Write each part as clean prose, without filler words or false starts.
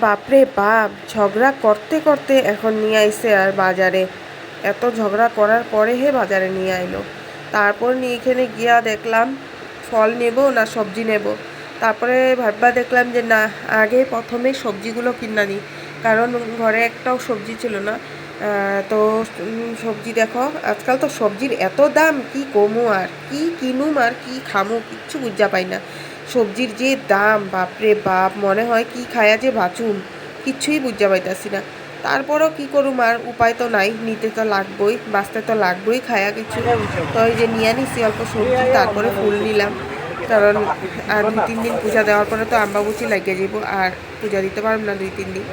বাপরে বাপ, ঝগড়া করতে করতে এখন নিয়ে আইছে আর বাজারে। এত ঝগড়া করার পরে বাজারে নিয়ে আইলো। তারপর নিয়ে এখানে গিয়া দেখলাম ফল নেব না সবজি নেব। তারপরে ভাববা দেখলাম যে না, আগে প্রথমে সবজিগুলো কিনা নিই, কারণ ঘরে একটাও সবজি ছিল না। তো সবজি দেখো, আজকাল তো সবজির এত দাম, কি কমু আর কি কিনুম আর কি খামু কিচ্ছু বুঝা পাই না। সবজির যে দাম, বাপরে বাপ, মনে হয় কি খায়া যে বাঁচুম, কিচ্ছুই বুঝা পাইতাছি না। তারপরও কি করুম, আর উপায় তো নাই, নিতে তো লাগবই, বাঁচতে তো লাগবই, খায়া কিছু। তো ওই যে নিয়ে নিছি অল্প সবজি, তারপরে ফুল নিলাম, কারণ আর 2-3 দিন পূজা দেওয়ার পরে তো আম্বাবুচি লাগিয়ে যাব, আর পূজা দিতে পারব না 2-3 দিন।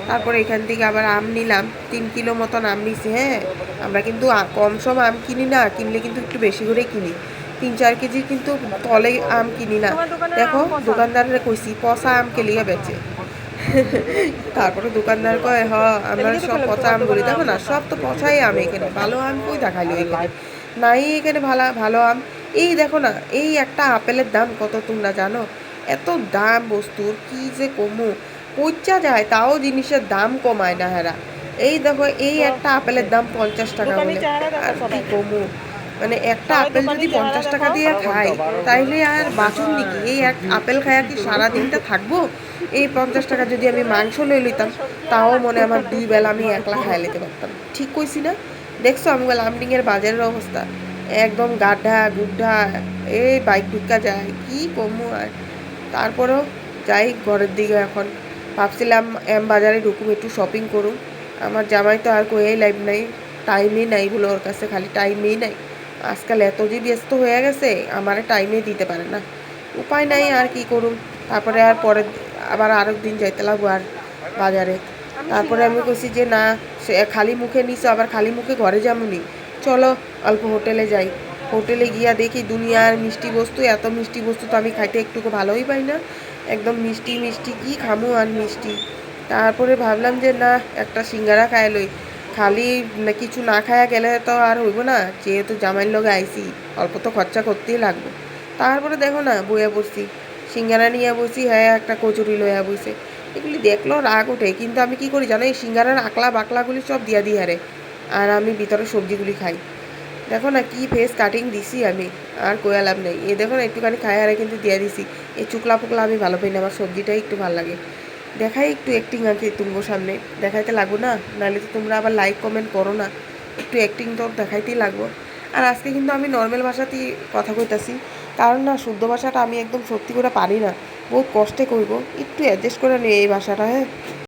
তারপরে এখান থেকে আবার আম নিলাম, 3 কিলো মতন আম নিছি। হ্যাঁ, আমরা কিন্তু কম সম আম কিনি না, কিনলে কিন্তু একটু বেশি করে কিনি, 3-4 কেজি কিন্তু তলে আম কিনি না। দেখো, দোকানদারে কইছি পচা আম কেলিয়ে বেচে। তারপরে দোকানদার কয়, আমরা সব পচা আম বলি। দেখো না, সব তো পচাই আম, এখানে ভালো আম কই দেখাইলো, এখানে নাই, এখানে ভালো ভালো আম। এই দেখো না, এই একটা আপেলের দাম কত তোমরা জানো? এত দাম বস্তুর, কি যে কমু, পচা যায় তাও জিনিসের দাম কমায় না হেরা। এই দেখো, এই একটা আপেলের দাম 50 টাকা বলে, আর কি কমু। মানে একটা আপেল যদি 50 টাকা দিয়ে খাই, তাইলে আর বাঁচুন নাকি? এই এক আপেল খায়া কি সারাদিনটা থাকবো? এই 50 টাকা যদি আমি মাংস লই লইতাম, তাও মনে আমার 2 বেলা আমি একলা খাই লইতে পারতাম। ঠিক কইছি না? দেখছো আমগুলো লামডিংয়ের বাজারের অবস্থা, একদম গাড্ডা গুড্ডা, এই বাইক ঢুকা যায়, কি কমু আর। তারপরেও যাই ঘরের দিকে। এখন ভাবছিলাম বাজারে ঢুকুম, একটু শপিং করুম। আমার জামাই তো আর কোয়াই লাইফ নাই, টাইমই নাই বলে ওর কাছে, খালি টাইমই নাই। আজকাল এত যে ব্যস্ত হয়ে গেছে, আমার টাইমে দিতে পারে না। উপায় নাই, আর কি করুম। তারপরে আর পরে আবার আরেক দিন যাইতে লাগবো আর বাজারে। তারপরে আমি কইছি যে না, সে খালি মুখে নিছো, আবার খালি মুখে ঘরে যামুনি, চলো অল্প হোটেলে যাই। হোটেলে গিয়া দেখি দুনিয়ার মিষ্টি বস্তু, এত মিষ্টি বস্তু তো আমি খাইতে একটুকু ভালোই পাই না। একদম মিষ্টি মিষ্টি, কি খামু আর মিষ্টি। তারপরে ভাবলাম যে না, একটা সিঙ্গারা খাই লই। খালি কিছু না খায়া গেলে তো আর হইব না, যেহেতু জামাইয়ের লগে আইসি, অল্প তো খরচা করতেই লাগবে। তারপরে দেখো না, বইয়া বসছি, সিঙ্গারা নিয়ে বসি, হ্যাঁ একটা কচুরি লইয়া বসে। এগুলি দেখলো রাগ ওঠে, কিন্তু আমি কি করি জানো, এই সিঙ্গারার আকলা বাকলাগুলি সব দিয়া দিই হারে, আর আমি ভিতরে সবজিগুলি খাই। দেখো না কি ফেস কাটিং দিছি আমি, আর কোয়া লাভ নেই। এ দেখো না, একটুখানি খাই হারে কিন্তু দিয়ে দিছি। এই চুকলা ফুকলা আমি ভালো পাই না, আমার সবজিটাই একটু ভালো লাগে। দেখাই একটু অ্যাক্টিং আর কি, তুমগো সামনে দেখাইতে লাগবো না, নাহলে তো তোমরা আবার লাইক কমেন্ট করো না। একটু অ্যাক্টিং তো দেখাইতেই লাগবো। আর আজকে কিন্তু আমি নর্মাল ভাষাতেই কথা কইতাছি, কারণ না, শুদ্ধ ভাষাটা আমি একদম সত্যি করে পারি না, বহুত কষ্টে কইব, একটু অ্যাডজাস্ট করে নিই এই ভাষাটা। হ্যাঁ।